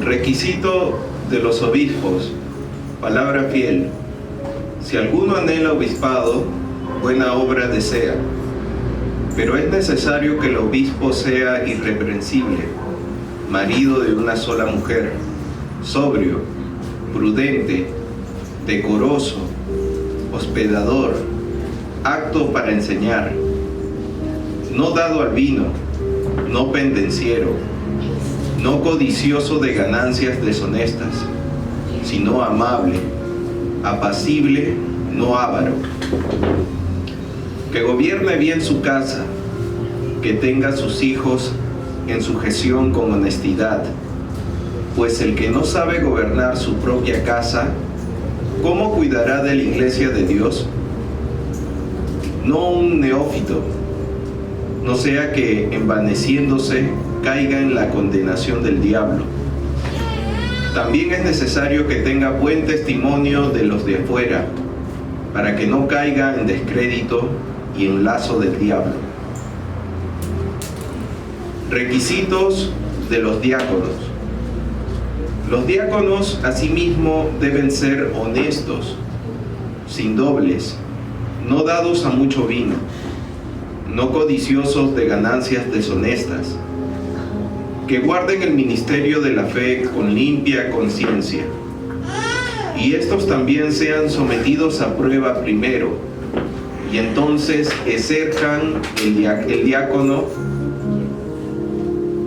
Requisito de los obispos, palabra fiel. Si alguno anhela obispado, buena obra desea. Pero es necesario que el obispo sea irreprensible, marido de una sola mujer, sobrio, prudente, decoroso, hospedador, apto para enseñar, no dado al vino, no pendenciero, no codicioso de ganancias deshonestas, sino amable, apacible, no avaro, que gobierne bien su casa, que tenga a sus hijos en sujeción con honestidad, pues el que no sabe gobernar su propia casa, ¿cómo cuidará de la iglesia de Dios? No un neófito, no sea que envaneciéndose caiga en la condenación del diablo. También es necesario que tenga buen testimonio de los de afuera, para que no caiga en descrédito y en lazo del diablo. Requisitos de los diáconos. Los diáconos asimismo deben ser honestos, sin dobles, no dados a mucho vino, no codiciosos de ganancias deshonestas, que guarden el ministerio de la fe con limpia conciencia, y estos también sean sometidos a prueba primero, y entonces ejerzan el diácono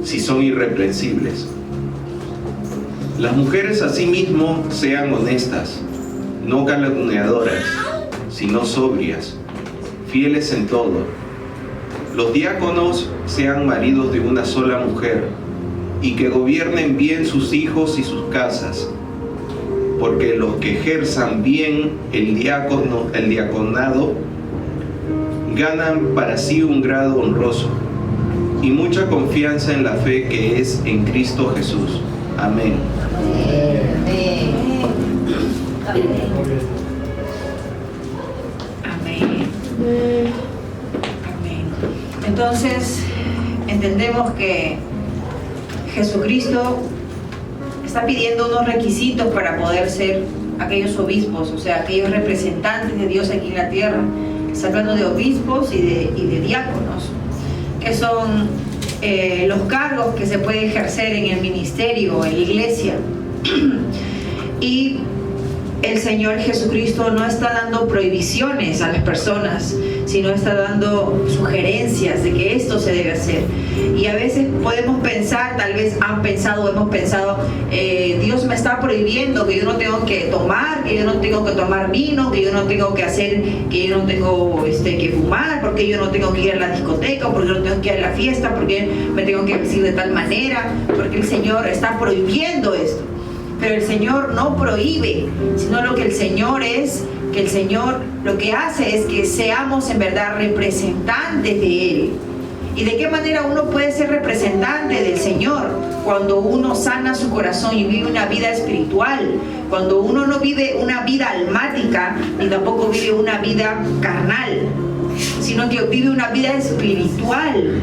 si son irreprensibles. Las mujeres asimismo sean honestas, no calumniadoras, sino sobrias, fieles en todo. Los diáconos sean maridos de una sola mujer, y que gobiernen bien sus hijos y sus casas, porque los que ejerzan bien el diaconado ganan para sí un grado honroso y mucha confianza en la fe que es en Cristo Jesús. Amén. Amén. Amén. Entonces, entendemos que Jesucristo está pidiendo unos requisitos para poder ser aquellos obispos, o sea, aquellos representantes de Dios aquí en la tierra. Está hablando de obispos y de diáconos, que son los cargos que se puede ejercer en el ministerio, en la iglesia. Y el Señor Jesucristo no está dando prohibiciones a las personas, sino está dando sugerencias de que esto se debe hacer. Y a veces podemos pensar, tal vez hemos pensado, Dios me está prohibiendo que yo no tengo que tomar, que yo no tengo que tomar vino, que yo no tengo que hacer, que yo no tengo que fumar, porque yo no tengo que ir a la discoteca, porque yo no tengo que ir a la fiesta, porque me tengo que vestir de tal manera, porque el Señor está prohibiendo esto. Pero el Señor no prohíbe, sino lo que el Señor es, que el Señor lo que hace es que seamos en verdad representantes de Él. ¿Y de qué manera uno puede ser representante del Señor? Cuando uno sana su corazón y vive una vida espiritual, cuando uno no vive una vida almática, ni tampoco vive una vida carnal, sino que vive una vida espiritual.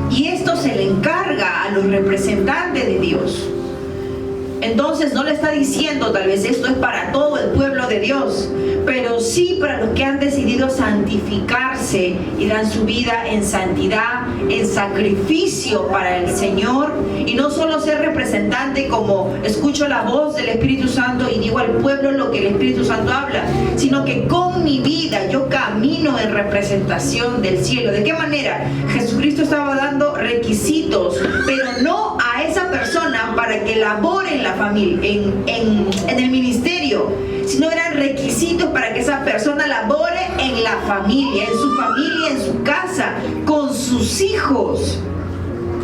Y esto se le encarga a los representantes de Dios. Entonces no le está diciendo tal vez esto es para todo el pueblo de Dios, pero sí para los que han decidido santificarse y dan su vida en santidad, en sacrificio para el Señor, y no solo ser representante como escucho la voz del Espíritu Santo y digo al pueblo lo que el Espíritu Santo habla, sino que con mi vida yo camino en representación del cielo. ¿De qué manera? Jesucristo estaba dando requisitos, pero no a esa persona para que labore en la familia, en el ministerio, sino eran requisitos para que esa persona labore en la familia, en su casa, con sus hijos.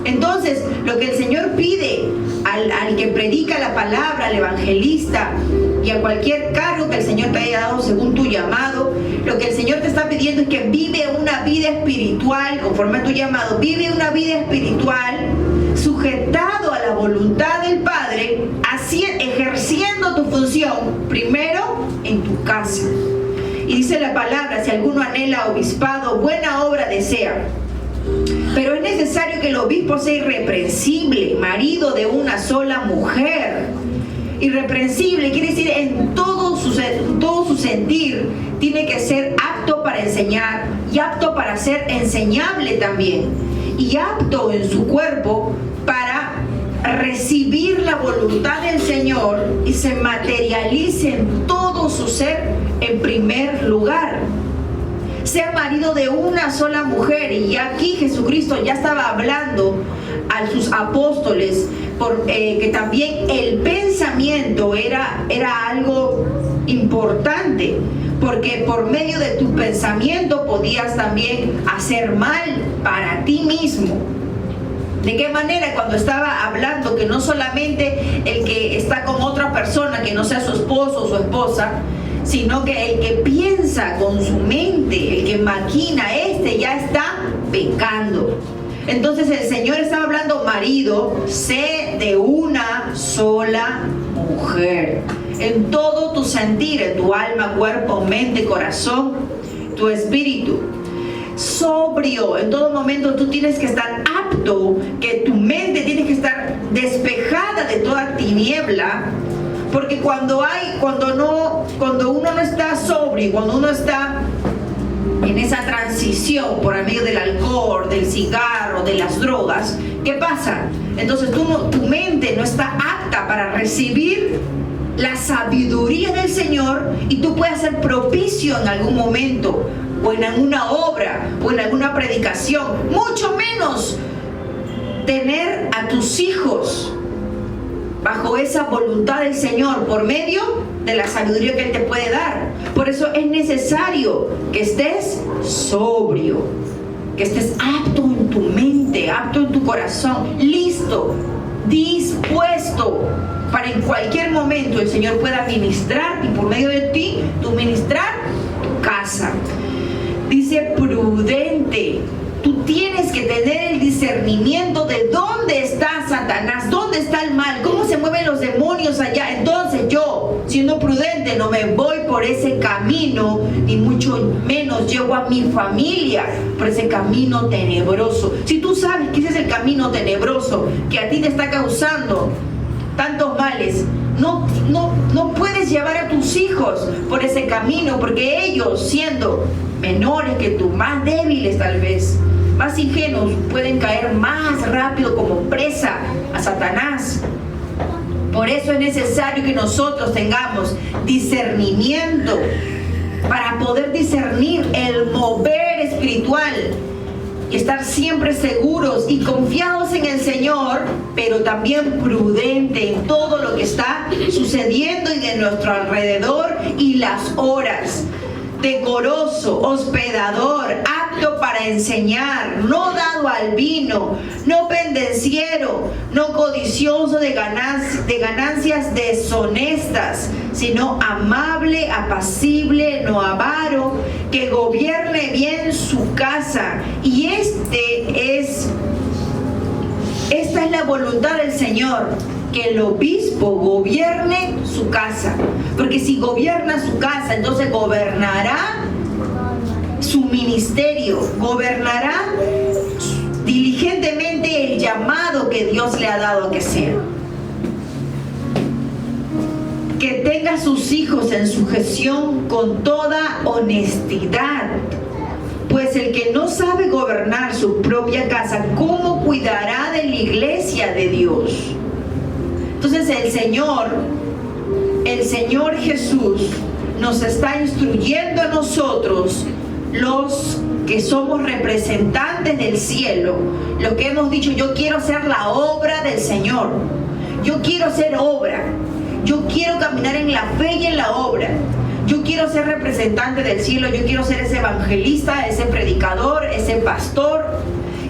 Entonces, lo que el Señor pide al que predica la palabra, al evangelista y a cualquier cargo que el Señor te haya dado según tu llamado, lo que el Señor te está pidiendo es que vive una vida espiritual conforme a tu llamado, vive una vida espiritual sujetado a la voluntad del Padre, así ejerciendo tu función primero en tu casa. Y dice la palabra, si alguno anhela obispado, buena obra desea. Pero es necesario que el el obispo sea irreprensible, marido de una sola mujer. Irreprensible quiere decir en todo su sentir tiene que ser apto para enseñar y apto para ser enseñable también, y apto en su cuerpo para recibir la voluntad del Señor y se materialice en todo su ser en primer lugar. Sea marido de una sola mujer. Y aquí Jesucristo ya estaba hablando a sus apóstoles que también el pensamiento era algo importante, porque por medio de tu pensamiento podías también hacer mal para ti mismo. ¿De qué manera? Cuando estaba hablando que no solamente el que está con otra persona que no sea su esposo o su esposa, sino que el que piensa con su mente, el que maquina, ya está pecando. Entonces el Señor estaba hablando, marido, sé de una sola mujer, en todo tu sentir, en tu alma, cuerpo, mente, corazón, tu espíritu. Sobrio, en todo momento tú tienes que estar apto, que tu mente tiene que estar despejada de toda tiniebla, porque cuando uno no está sobrio, cuando uno está en esa transición por medio del alcohol, del cigarro, de las drogas, ¿qué pasa? Entonces tu mente no está apta para recibir la sabiduría del Señor, y tú puedes ser propicio en algún momento, o en alguna obra, o en alguna predicación, mucho menos tener a tus hijos bajo esa voluntad del Señor por medio de la sabiduría que Él te puede dar. Por eso es necesario que estés sobrio, que estés apto en tu mente, apto en tu corazón, listo, dispuesto para en cualquier momento el Señor pueda ministrar, y por medio de ti, tú ministrar tu casa. Dice prudente. Tú tienes que tener el discernimiento de dónde está Satanás, dónde está el mal, cómo se mueven los demonios allá. Entonces yo, siendo prudente, no me voy por ese camino, ni mucho menos llevo a mi familia por ese camino tenebroso. Si tú sabes que ese es el camino tenebroso que a ti te está causando tantos males, no puedes llevar a tus hijos por ese camino, porque ellos, siendo menores que tú, más débiles tal vez, más ingenuos, pueden caer más rápido como presa a Satanás. Por eso es necesario que nosotros tengamos discernimiento para poder discernir el mover espiritual y estar siempre seguros y confiados en el Señor, pero también prudente en todo lo que está sucediendo y de nuestro alrededor y las horas. Decoroso, hospedador, apto para enseñar, no dado al vino, no pendenciero, no codicioso de ganancias deshonestas, sino amable, apacible, no avaro, que gobierne bien su casa. Y esta es la voluntad del Señor, que el obispo gobierne su casa, porque si gobierna su casa, entonces gobernará su ministerio, gobernará diligentemente el llamado que Dios le ha dado a que sea. Que tenga a sus hijos en sujeción con toda honestidad, pues el que no sabe gobernar su propia casa, ¿cómo cuidará de la iglesia de Dios? Entonces el Señor Jesús nos está instruyendo a nosotros, los que somos representantes del cielo, los que hemos dicho, yo quiero hacer la obra del Señor, yo quiero hacer obra, yo quiero caminar en la fe y en la obra, yo quiero ser representante del cielo, yo quiero ser ese evangelista, ese predicador, ese pastor,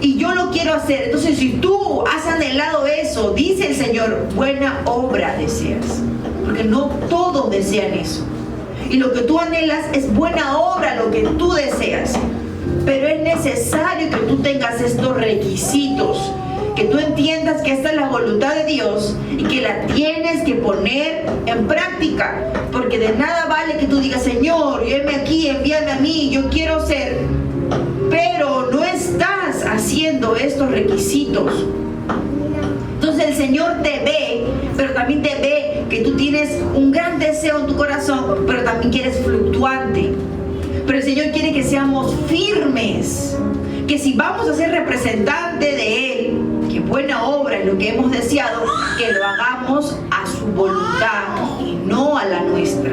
y yo lo quiero hacer. Entonces, si tú has anhelado eso, dice el Señor, buena obra deseas, porque no todos desean eso, y lo que tú anhelas es buena obra, lo que tú deseas, pero es necesario que tú tengas estos requisitos, que tú entiendas que esta es la voluntad de Dios y que la tienes que poner en práctica, porque de nada vale que tú digas, Señor, heme aquí, envíame a mí, yo quiero ser, pero no estás haciendo estos requisitos. Entonces el Señor te ve, pero también te ve que tú tienes un gran deseo en tu corazón, pero también que eres fluctuante. Pero el Señor quiere que seamos firmes, que si vamos a ser representante de Él, que buena obra es lo que hemos deseado, que lo hagamos a su voluntad y no a la nuestra.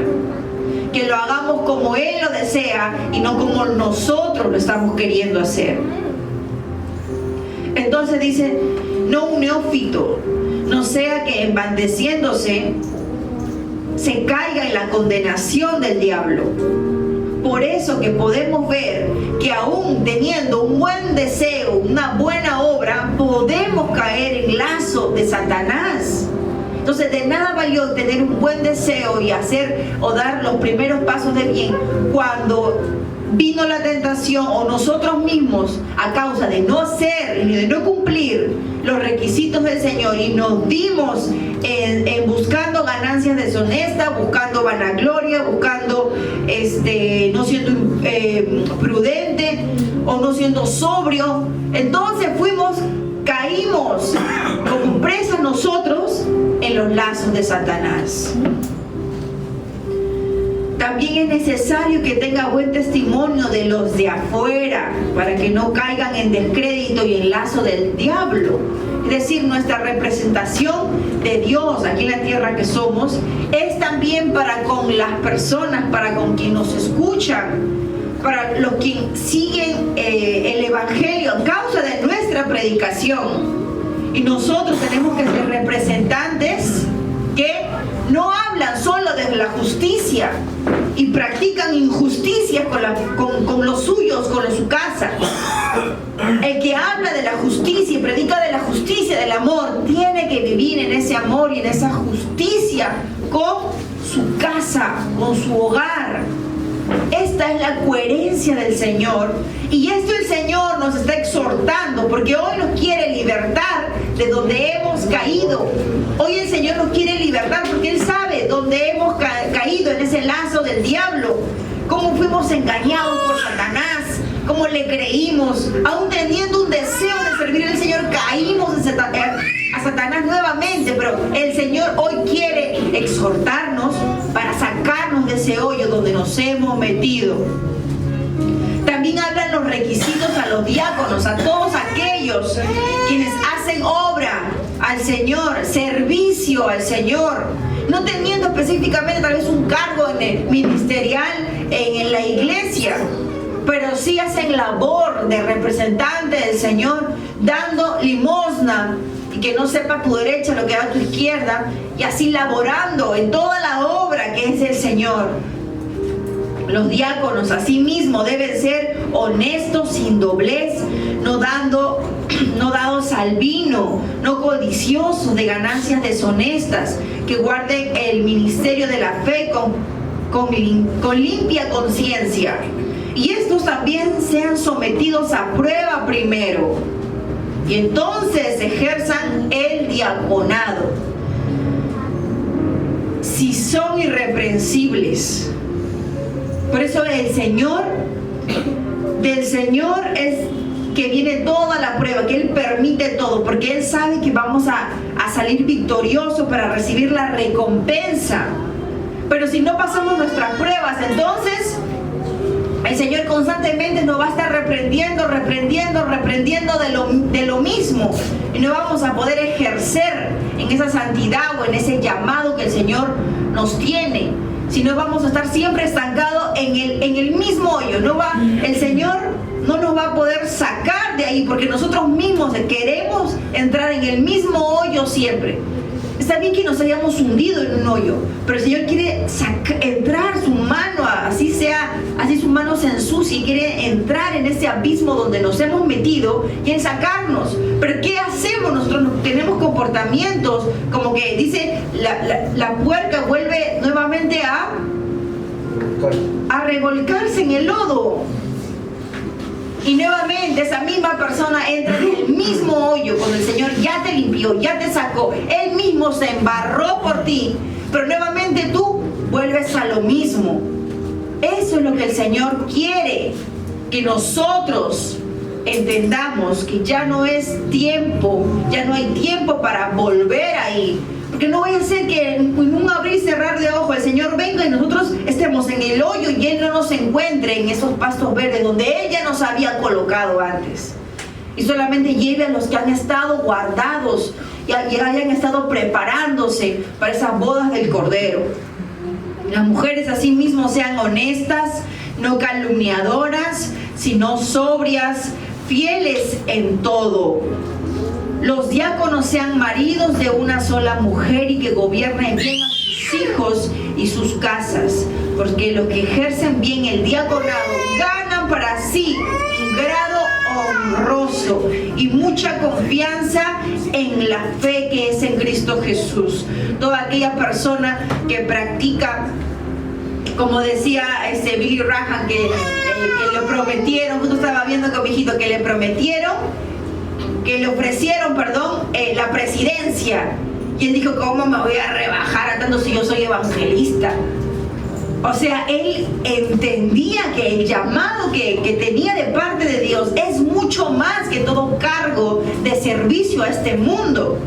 Que lo hagamos como Él lo desea y no como nosotros lo estamos queriendo hacer. Entonces dice, no un neófito, no sea que embandeciéndose se caiga en la condenación del diablo. Por eso que podemos ver que aún teniendo un buen deseo, una buena obra, podemos caer en lazo de Satanás. Entonces de nada valió tener un buen deseo y hacer o dar los primeros pasos de bien cuando vino la tentación o nosotros mismos a causa de no hacer y de no cumplir los requisitos del Señor y nos dimos en buscando ganancias deshonestas, buscando vanagloria, buscando no siendo prudente o no siendo sobrio. Entonces caímos como presas nosotros en los lazos de Satanás. También es necesario que tenga buen testimonio de los de afuera para que no caigan en descrédito y en lazo del diablo. Es decir, nuestra representación de Dios aquí en la tierra que somos es también para con las personas, para con quienes nos escuchan, para los que siguen el Evangelio a causa de nuestra predicación. Y nosotros tenemos que ser representantes que no hablan solo de la justicia y practican injusticias con los suyos, con su casa. El que habla de la justicia y predica de la justicia, del amor, tiene que vivir en ese amor y en esa justicia con su casa, con su hogar. Esta es la coherencia del Señor, y esto el Señor nos está exhortando porque hoy nos quiere libertar de donde hemos caído. Hoy el Señor nos quiere libertar porque Él sabe dónde hemos caído en ese lazo del diablo, cómo fuimos engañados por Satanás, cómo le creímos, aún teniendo un deseo de servir al Señor, caímos a Satanás nuevamente. Pero el Señor hoy quiere exhortarnos para sacarnos de ese hoyo donde nos hemos metido. También hablan los requisitos a los diáconos, a todos aquellos quienes hacen obra al Señor, servicio al Señor, no teniendo específicamente tal vez un cargo ministerial en la iglesia, pero sí hacen labor de representante del Señor, dando limosna, y que no sepa tu derecha lo que da tu izquierda, y así laborando en toda la obra que es el Señor. Los diáconos asimismo deben ser honestos, sin doblez, no dados al vino, no codiciosos de ganancias deshonestas, que guarden el ministerio de la fe con limpia conciencia. Y estos también sean sometidos a prueba primero, y entonces ejerzan el diaconado. Si son irreprensibles. Por eso del Señor es que viene toda la prueba, que Él permite todo, porque Él sabe que vamos a salir victoriosos para recibir la recompensa. Pero si no pasamos nuestras pruebas, entonces el Señor constantemente nos va a estar reprendiendo de lo mismo, y no vamos a poder ejercer en esa santidad o en ese llamado que el Señor nos tiene, sino vamos a estar siempre estancados en el mismo hoyo. El Señor no nos va a poder sacar de ahí, porque nosotros mismos queremos entrar en el mismo hoyo siempre. Está bien que nos hayamos hundido en un hoyo, pero el Señor quiere entrar su mano, así su mano se ensucie, y quiere entrar en ese abismo donde nos hemos metido y en sacarnos. Pero ¿qué hacemos? Nosotros tenemos comportamientos como que dice la puerca vuelve nuevamente a revolcarse en el lodo. Y nuevamente esa misma persona entra en el mismo hoyo cuando el Señor ya te limpió, ya te sacó. Él mismo se embarró por ti, pero nuevamente tú vuelves a lo mismo. Eso es lo que el Señor quiere. que nosotros entendamos que ya no es tiempo, ya no hay tiempo para volver ahí. Porque no vaya a ser que en un abrir y cerrar de ojos el Señor venga y nosotros estemos en el hoyo y Él no nos encuentre en esos pastos verdes donde Él ya nos había colocado antes. Y solamente lleve a los que han estado guardados y hayan estado preparándose para esas bodas del Cordero. Las mujeres asimismo sean honestas, no calumniadoras, sino sobrias, fieles en todo. Los diáconos sean maridos de una sola mujer y que gobiernen bien a sus hijos y sus casas, porque los que ejercen bien el diaconado ganan para sí un grado honroso y mucha confianza en la fe que es en Cristo Jesús. Toda aquella persona que practica, como decía Billy Graham, que le prometieron, justo estaba viendo con mi hijito, que le ofrecieron, la presidencia. Y él dijo, ¿cómo me voy a rebajar a tanto si yo soy evangelista? O sea, él entendía que el llamado que tenía de parte de Dios es mucho más que todo cargo de servicio a este mundo.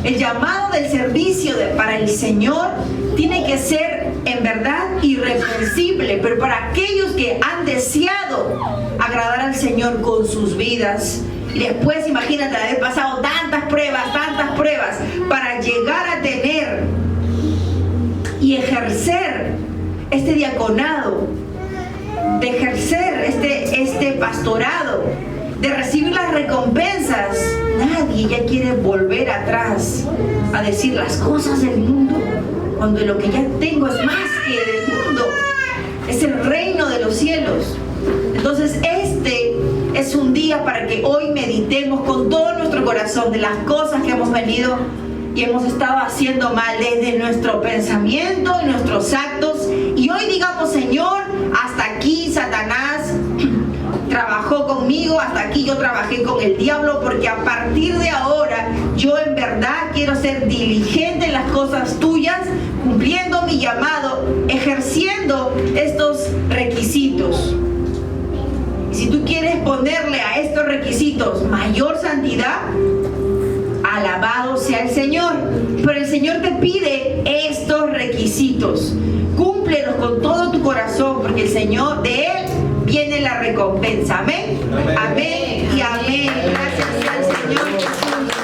El llamado del servicio para el Señor tiene que ser en verdad irreprensible, pero para aquellos que han deseado agradar al Señor con sus vidas, y después imagínate haber pasado tantas pruebas para llegar a tener y ejercer este diaconado, de ejercer este pastorado, de recibir las recompensas. Nadie ya quiere volver atrás a decir las cosas del mundo, cuando lo que ya tengo es más que del mundo, es el reino de los cielos. Entonces este es un día para que hoy meditemos con todo nuestro corazón de las cosas que hemos venido y hemos estado haciendo mal desde nuestro pensamiento y nuestros actos, y hoy digamos, Señor, hasta aquí Satanás trabajó conmigo, hasta aquí yo trabajé con el diablo, porque a partir de ahora yo en verdad quiero ser diligente en las cosas tuyas, cumpliendo mi llamado, ejerciendo estos requisitos. Y si tú quieres ponerle a estos requisitos mayor santidad, alabado sea el Señor. Pero el Señor te pide estos requisitos. Cúmplelos con todo tu corazón, porque el Señor, de Él viene la recompensa. Amén. Amén y amén. Gracias al Señor Jesús.